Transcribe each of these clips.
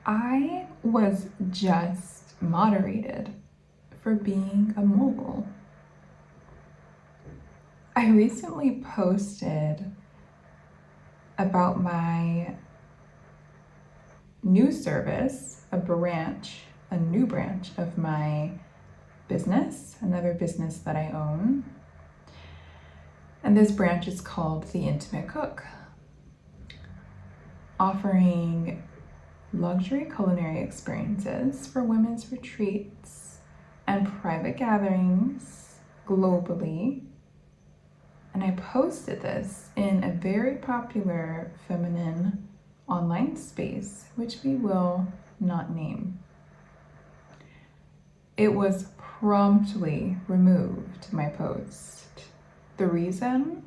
I was just moderated for being a mogul. I recently posted about my new service, a new branch of my business, another business that I own. And this branch is called The Intimate Cook, offering luxury culinary experiences for women's retreats and private gatherings globally. And I posted this in a very popular feminine online space, which we will not name. It was promptly removed, my post. The reason?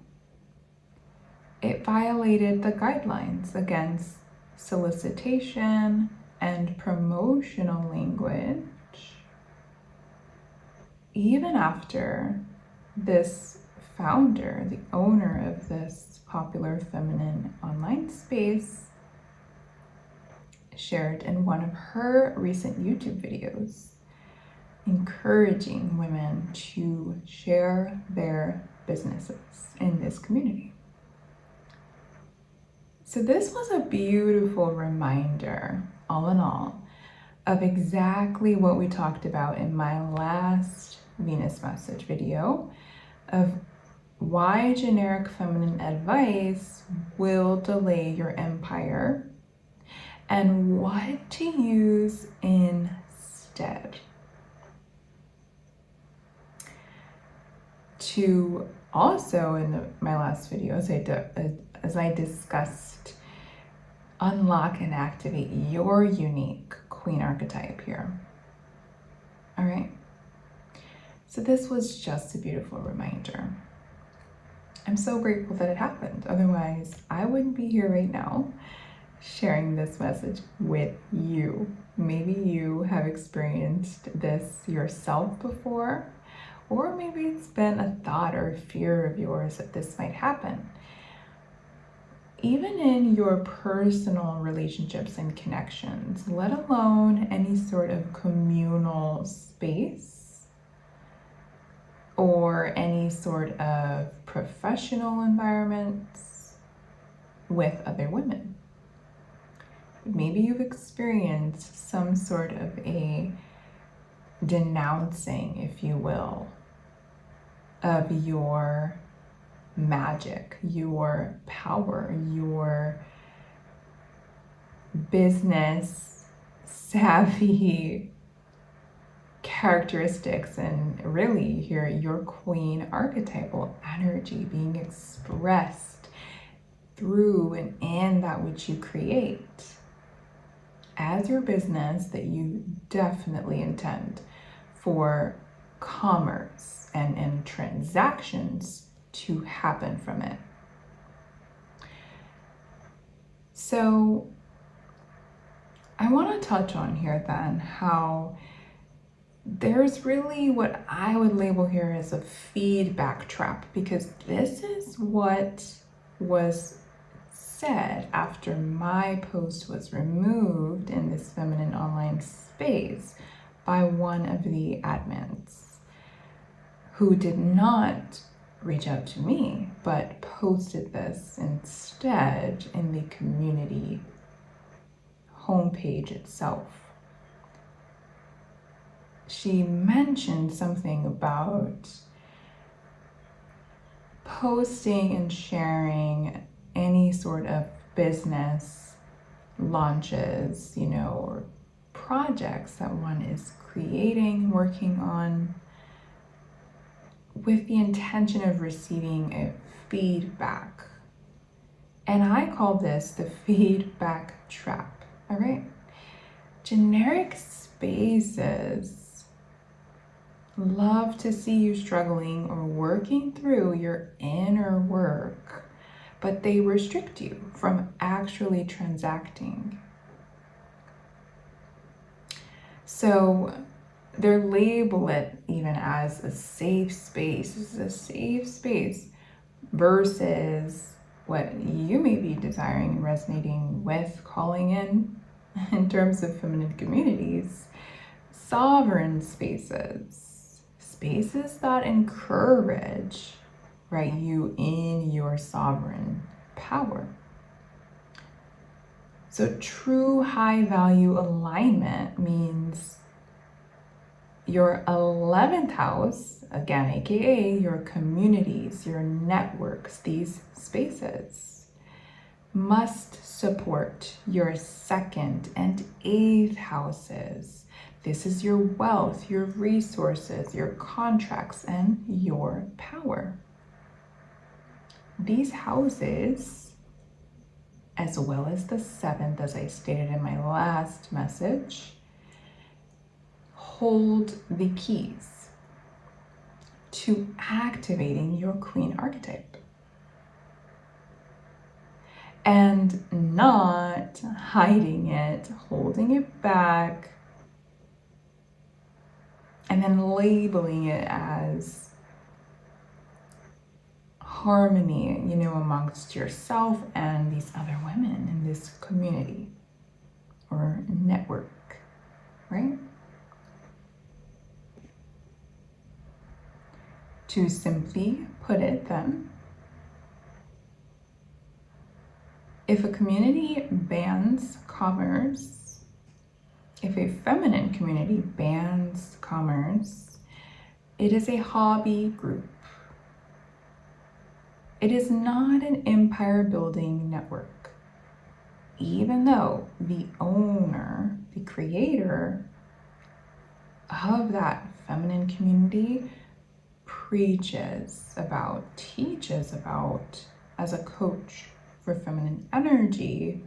It violated the guidelines against solicitation and promotional language, even after this founder, the owner of this popular feminine online space, shared in one of her recent YouTube videos, encouraging women to share their businesses in this community. So this was a beautiful reminder, all in all, of exactly what we talked about in my last Venus message video, of why generic feminine advice will delay your empire and what to use instead. To also, in my last video, as I discussed, unlock and activate your unique queen archetype here. All right. So this was just a beautiful reminder. I'm so grateful that it happened. Otherwise, I wouldn't be here right now sharing this message with you. Maybe you have experienced this yourself before, or maybe it's been a thought or a fear of yours that this might happen. Even in your personal relationships and connections, let alone any sort of communal space or any sort of professional environments with other women. Maybe you've experienced some sort of a denouncing, if you will, of your magic, your power, your business savvy characteristics, and really your queen archetypal energy being expressed through and in that which you create as your business that you definitely intend for commerce and transactions to happen from it. So I want to touch on here then how there's really what I would label here as a feedback trap, because this is what was said after my post was removed in this feminine online space by one of the admins, who did not reach out to me, but posted this instead in the community homepage itself. She mentioned something about posting and sharing any sort of business launches, or projects that one is creating, working on, with the intention of receiving a feedback. And I call this the feedback trap, all right? Generic spaces love to see you struggling or working through your inner work, but they restrict you from actually transacting. So they label it even as a safe space. This is a safe space versus what you may be desiring and resonating with, calling in in terms of feminine communities, sovereign spaces, spaces that encourage, right, you in your sovereign power. So true high value alignment means your 11th house, again, AKA your communities, your networks, these spaces must support your 2nd and 8th houses. This is your wealth, your resources, your contracts, and your power. These houses, as well as the 7th, as I stated in my last message, hold the keys to activating your queen archetype and not hiding it, holding it back, and then labeling it as harmony, amongst yourself and these other women in this community or network, right? To simply put it then, if a community bans commerce, if a feminine community bans commerce, it is a hobby group. It is not an empire building network, even though the owner, the creator of that feminine community preaches about, teaches about, as a coach for feminine energy,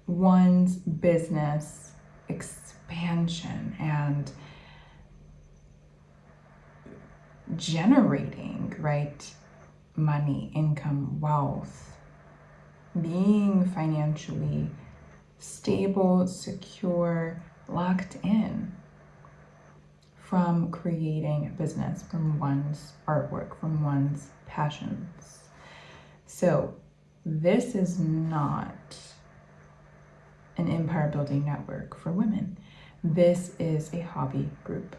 one's business expansion and generating, right, money, income, wealth, being financially stable, secure, locked in from creating a business, from one's artwork, from one's passions. So this is not an empire building network for women. This is a hobby group.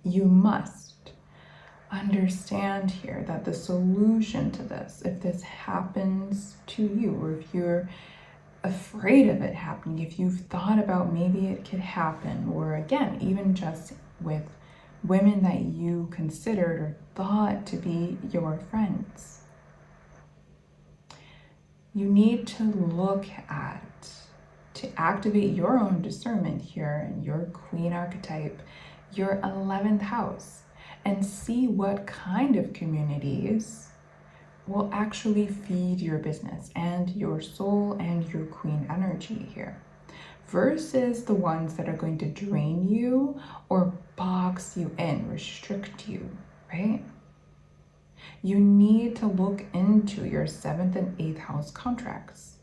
You must understand here that the solution to this, if this happens to you, or if you're afraid of it happening, if you've thought about maybe it could happen, or again, even just with women that you considered or thought to be your friends, you need to look at, to activate your own discernment here in your queen archetype, your 11th house, and see what kind of communities will actually feed your business and your soul and your queen energy here, versus the ones that are going to drain you or box you in, restrict you, right? You need to look into your 7th and 8th house contracts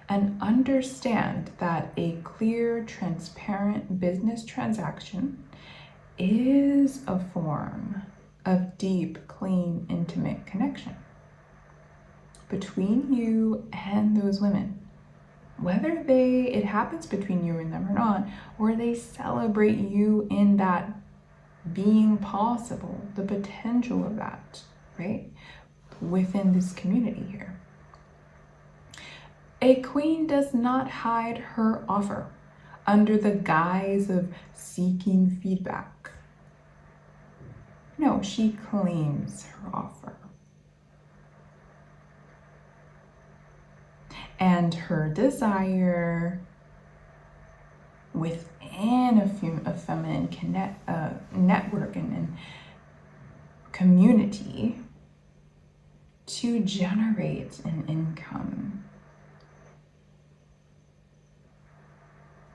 and understand that a clear, transparent business transaction is a form of deep, clean, intimate connection between you and those women. Whether it happens between you and them or not, or they celebrate you in that being possible, the potential of that, right? Within this community here. A queen does not hide her offer under the guise of seeking feedback. No, she claims her offer. And her desire within a feminine network and community to generate an income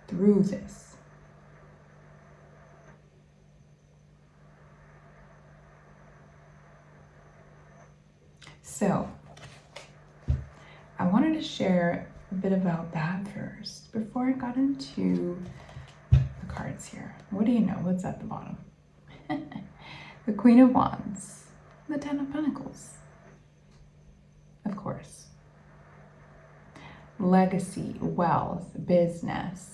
through this. So I wanted to share a bit about that first before I got into the cards here. What do you know? What's at the bottom? The Queen of Wands, the Ten of Pentacles, of course. legacy, wealth, business,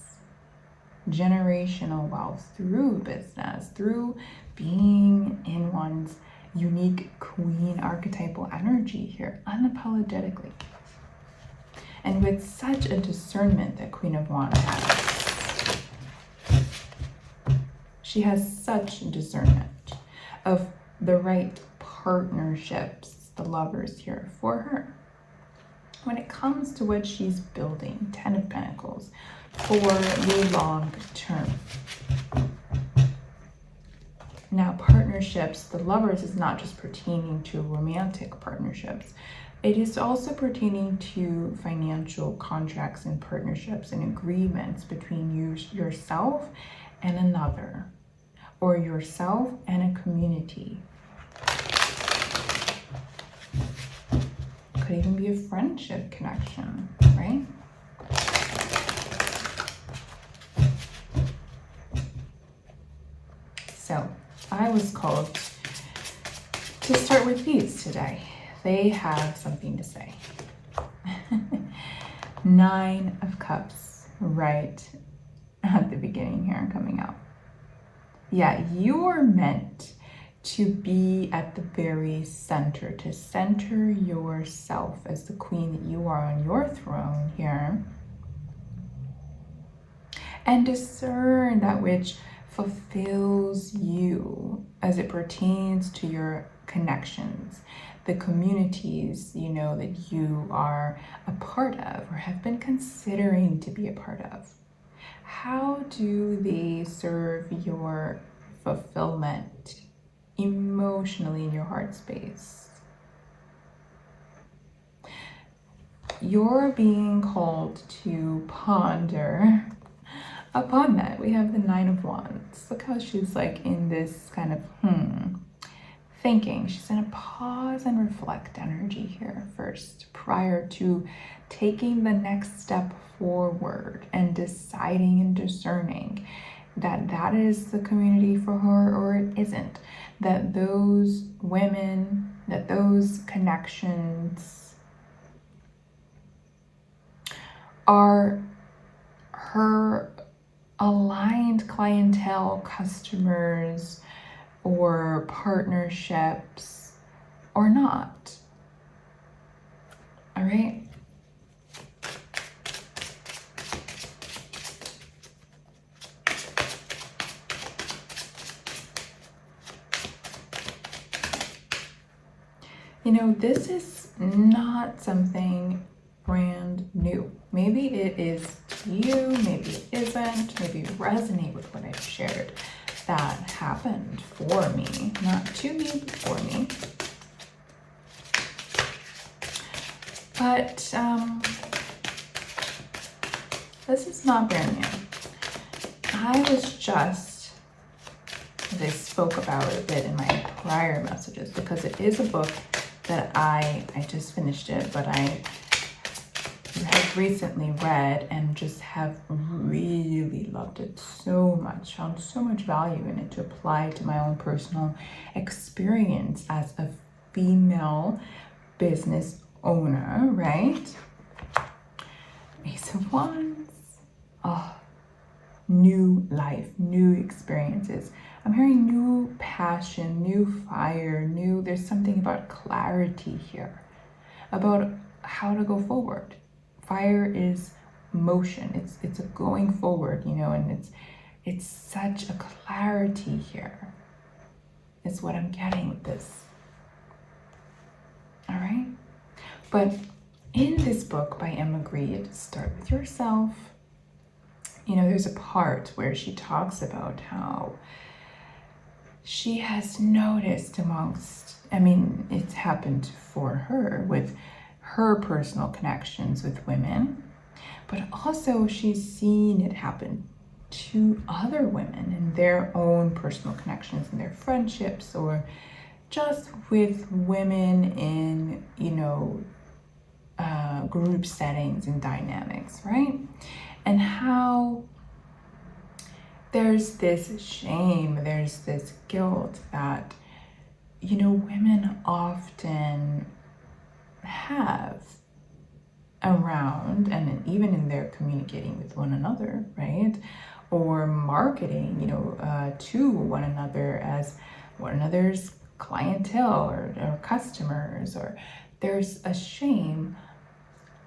generational wealth through business, through being in one's unique queen archetypal energy here, unapologetically. And with such a discernment that Queen of Wands has. She has such discernment of the right partnerships, the lovers here for her. When it comes to what she's building, 10 of Pentacles, for the long term. Now, partnerships, the lovers is not just pertaining to romantic partnerships. It is also pertaining to financial contracts and partnerships and agreements between yourself and another, or yourself and a community. Could even be a friendship connection, right? So I was called to start with these today. They have something to say. 9 of Cups right at the beginning here coming out. Yeah, you're meant to be at the very center, to center yourself as the queen that you are on your throne here, and discern that which fulfills you as it pertains to your connections, the communities, you know, that you are a part of or have been considering to be a part of. How do they serve your fulfillment emotionally in your heart space? You're being called to ponder upon that. We have the 9 of Wands. Look how she's like in this kind of thinking. She's in a pause and reflect energy here first, prior to taking the next step forward and deciding and discerning that that is the community for her or it isn't. That those women, that those connections are her aligned clientele, customers, or partnerships, or not. All right? You know, this is not something brand new. Maybe it is to you, maybe it isn't, maybe you resonate with what I've shared. That happened for me, not to me, but for me. But this is not brand new. I was just, as I spoke about it a bit in my prior messages, because it is a book that I just finished it, but I have recently read and just have really loved it so much, found so much value in it to apply to my own personal experience as a female business owner, right? Ace of Wands. Oh, new life, new experiences. I'm hearing new passion, new fire, there's something about clarity here, about how to go forward. Fire is motion, it's a going forward, you know, and it's such a clarity here. Is what I'm getting with this. All right? But in this book by Emma Grede, Start With Yourself, you know, there's a part where she talks about how she has noticed it's happened for her with her personal connections with women, but also she's seen it happen to other women in their own personal connections and their friendships, or just with women in, you know, group settings and dynamics, right? And how there's this shame, there's this guilt that, you know, women often have around, and then even in their communicating with one another, right? Or marketing, to one another as one another's clientele or customers, or there's a shame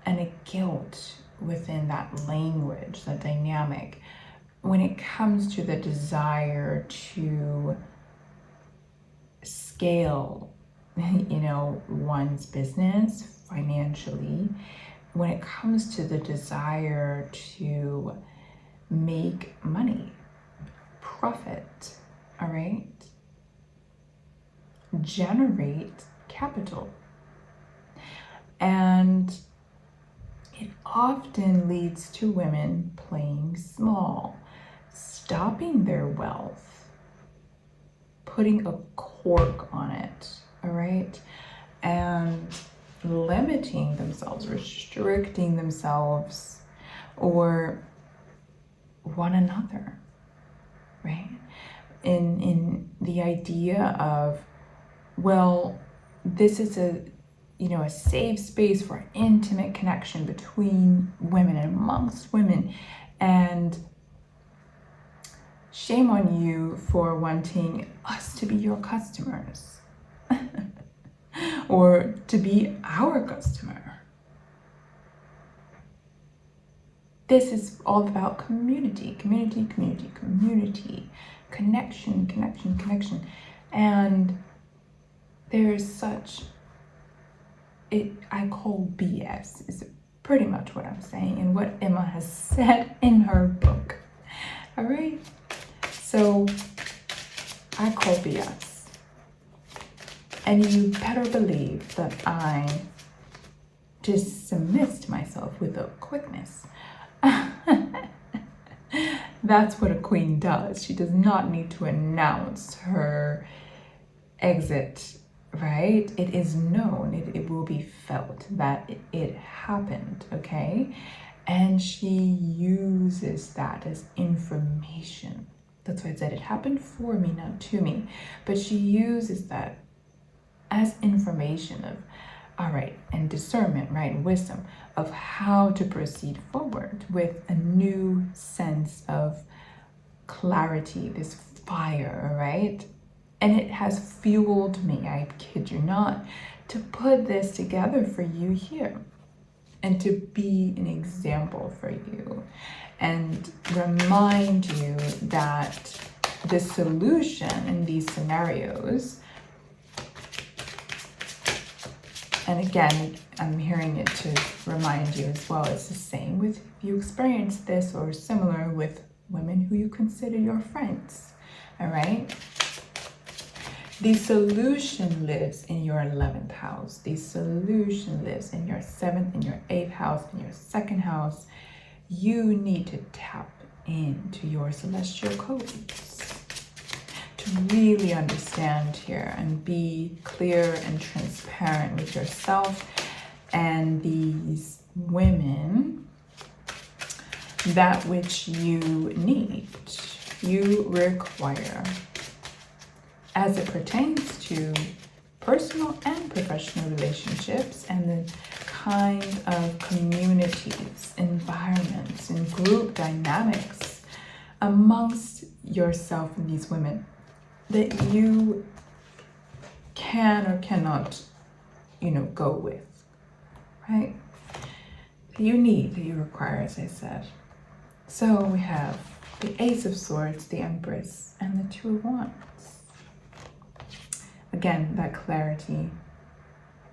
and a guilt within that language, that dynamic, when it comes to the desire to scale, one's business financially, when it comes to the desire to make money, profit, all right? Generate capital. And it often leads to women playing small, stopping their wealth, putting a cork on it, all right? And limiting themselves, restricting themselves, or one another, right? In the idea of, well, this is a safe space for intimate connection between women and amongst women, and shame on you for wanting us to be your customers or to be our customer. This is all about community, connection. And there's such, I call BS, is pretty much what I'm saying and what Emma has said in her book. All right? So I call BS. And you better believe that I dismissed myself with a quickness. That's what a queen does. She does not need to announce her exit, right? It is known, it will be felt that it happened, okay? And she uses that as information. That's why I said it happened for me, not to me. But she uses that as information of, all right, and discernment, right, wisdom of how to proceed forward with a new sense of clarity, this fire, right? And it has fueled me, I kid you not, to put this together for you here and to be an example for you and remind you that the solution in these scenarios, and again, I'm hearing it to remind you as well, it's the same with if you experience this or similar with women who you consider your friends, all right? The solution lives in your 11th house. The solution lives in your 7th, in your 8th house, in your 2nd house. You need to tap into your celestial codes to really understand here and be clear and transparent with yourself and these women, that which you need, you require, as it pertains to personal and professional relationships and the kind of communities, environments, and group dynamics amongst yourself and these women that you can or cannot, go with, right? That you need, that you require, as I said. So we have the Ace of Swords, the Empress, and the Two of Wands. Again, that clarity.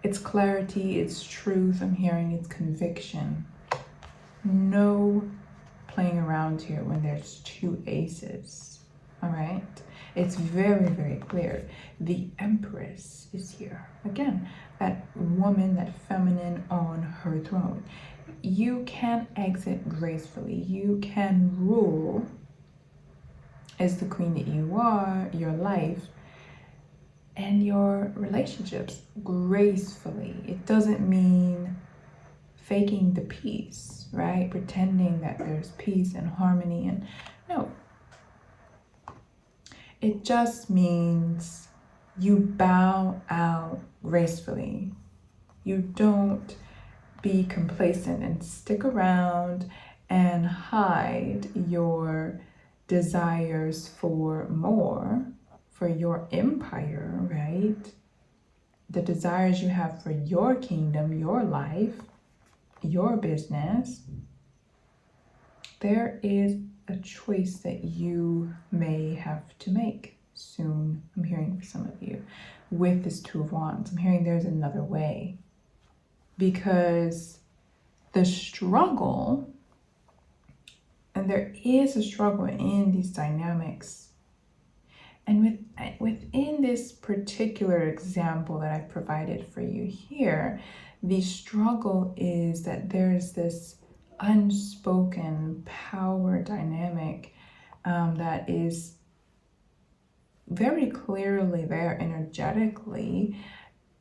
It's clarity, it's truth. I'm hearing it's conviction. No playing around here when there's two aces, all right? It's very, very clear. The Empress is here. Again, that woman, that feminine on her throne. You can exit gracefully. You can rule as the queen that you are, your life, and your relationships gracefully. It doesn't mean faking the peace, right? Pretending that there's peace and harmony, and no. It just means you bow out gracefully. You don't be complacent and stick around and hide your desires for more, for your empire, right? The desires you have for your kingdom, your life, your business, there is a choice that you may have to make soon. I'm hearing for some of you with this Two of Wands. I'm hearing there's another way, because the struggle, and there is a struggle in these dynamics, and within this particular example that I've provided for you here, the struggle is that there's this unspoken power dynamic that is very clearly there energetically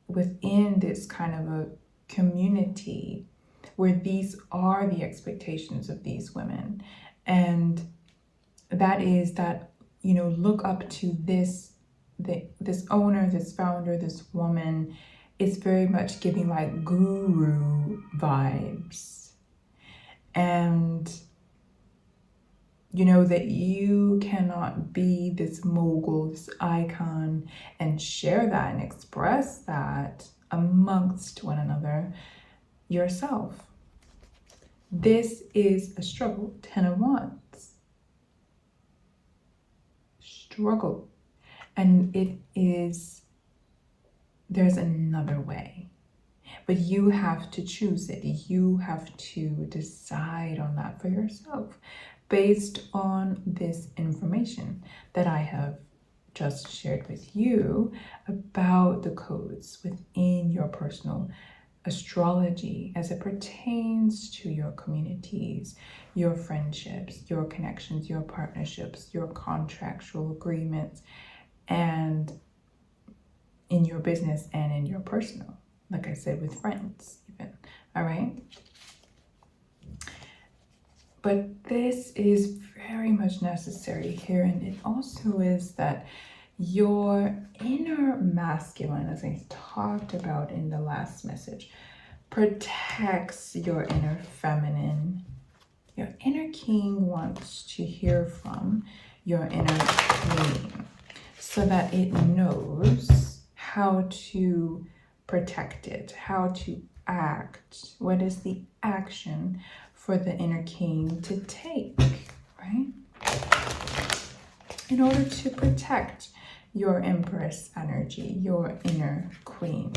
within this kind of a community where these are the expectations of these women. And that is that, you know, look up to this owner, this founder, this woman. It's very much giving like guru vibes. And you know that you cannot be this mogul, this icon, and share that and express that amongst one another yourself. This is a struggle. 10 of Wands. Struggle. And there's another way. But you have to choose it. You have to decide on that for yourself based on this information that I have just shared with you about the codes within your personal astrology as it pertains to your communities, your friendships, your connections, your partnerships, your contractual agreements, and in your business and in your personal, like I said, with friends even, all right? But this is very much necessary here, and it also is that your inner masculine, as I talked about in the last message, protects your inner feminine. Your inner king wants to hear from your inner queen so that it knows how to protect it, how to act, what is the action for the inner king to take, right? In order to protect your empress energy, your inner queen,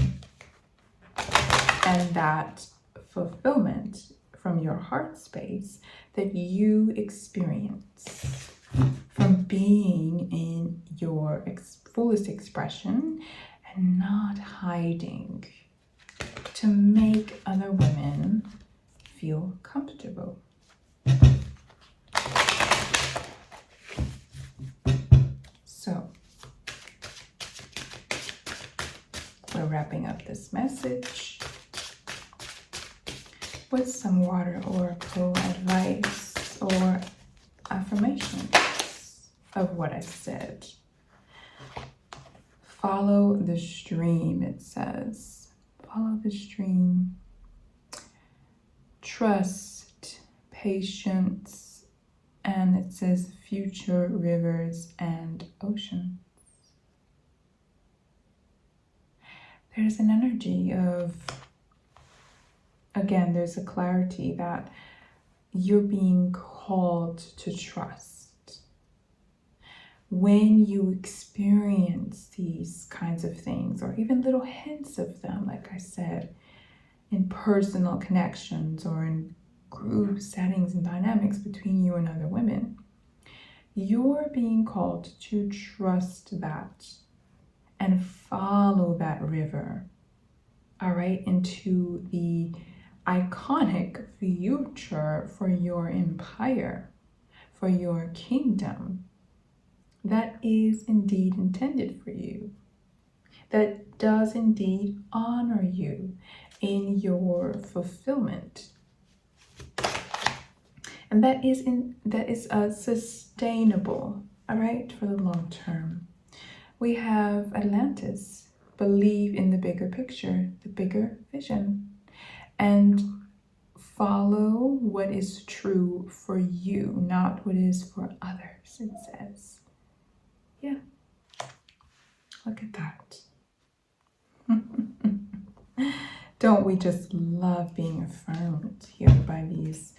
and that fulfillment from your heart space that you experience from being in your fullest expression and not hiding to make other women feel comfortable. So we're wrapping up this message with some water oracle advice or affirmations of what I said. Follow the stream, it says. Follow the stream. Trust, patience, and it says future rivers and oceans. There's an energy of, again, there's a clarity that you're being called to trust. When you experience these kinds of things, or even little hints of them, like I said, in personal connections or in group settings and dynamics between you and other women, you're being called to trust that and follow that river, all right, into the iconic future for your empire, for your kingdom that is indeed intended for you, that does indeed honor you in your fulfillment, and that is sustainable, all right, for the long term. We have Atlantis, believe in the bigger picture, the bigger vision, and follow what is true for you, not what is for others, it says. Yeah, look at that. Don't we just love being affirmed here by these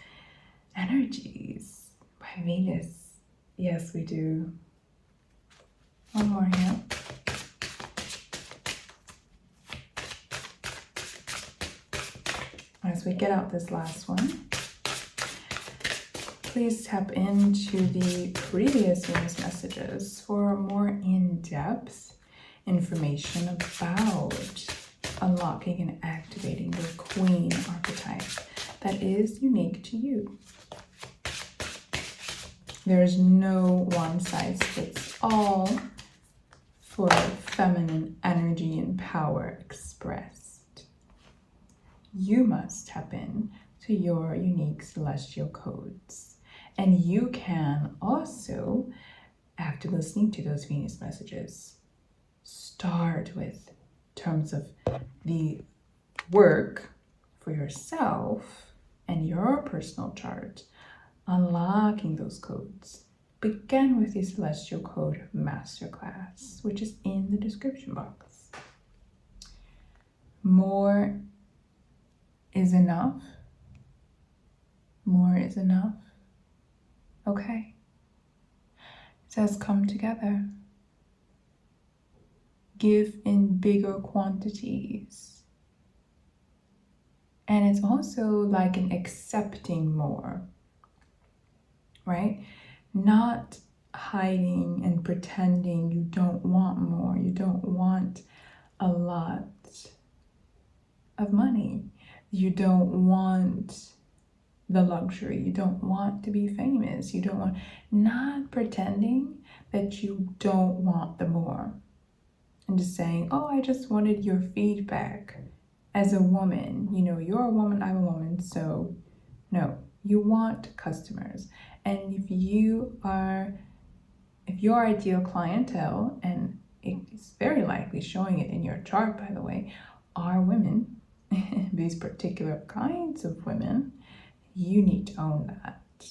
energies, by Venus? Yes, we do. One more here. As we get out this last one, please tap into the previous Venus messages for more in-depth information about unlocking and activating your Queen archetype that is unique to you. There is no one-size-fits-all for feminine energy and power expressed. You must tap in to your unique celestial codes. And you can also, after listening to those Venus messages, start with terms of the work for yourself and your personal chart, unlocking those codes. Begin with the Celestial Code Masterclass, which is in the description box. More is enough. More is enough. Okay. It says come together. Give in bigger quantities. And it's also like an accepting more, right? Not hiding and pretending you don't want more. You don't want a lot of money. You don't want the luxury. You don't want to be famous. You don't want, not pretending that you don't want the more. And just saying, oh, I just wanted your feedback as a woman. You know, you're a woman, I'm a woman. So no, you want customers. And if your ideal clientele, and it's very likely showing it in your chart, by the way, are women, these particular kinds of women, you need to own that.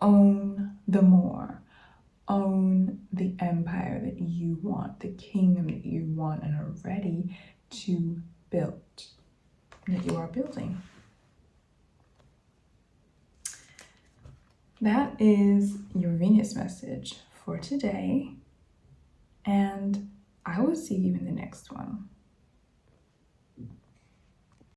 Own the more. Own the empire that you want, the kingdom that you want and are ready to build, that you are building. That is your Venus message for today, and I will see you in the next one.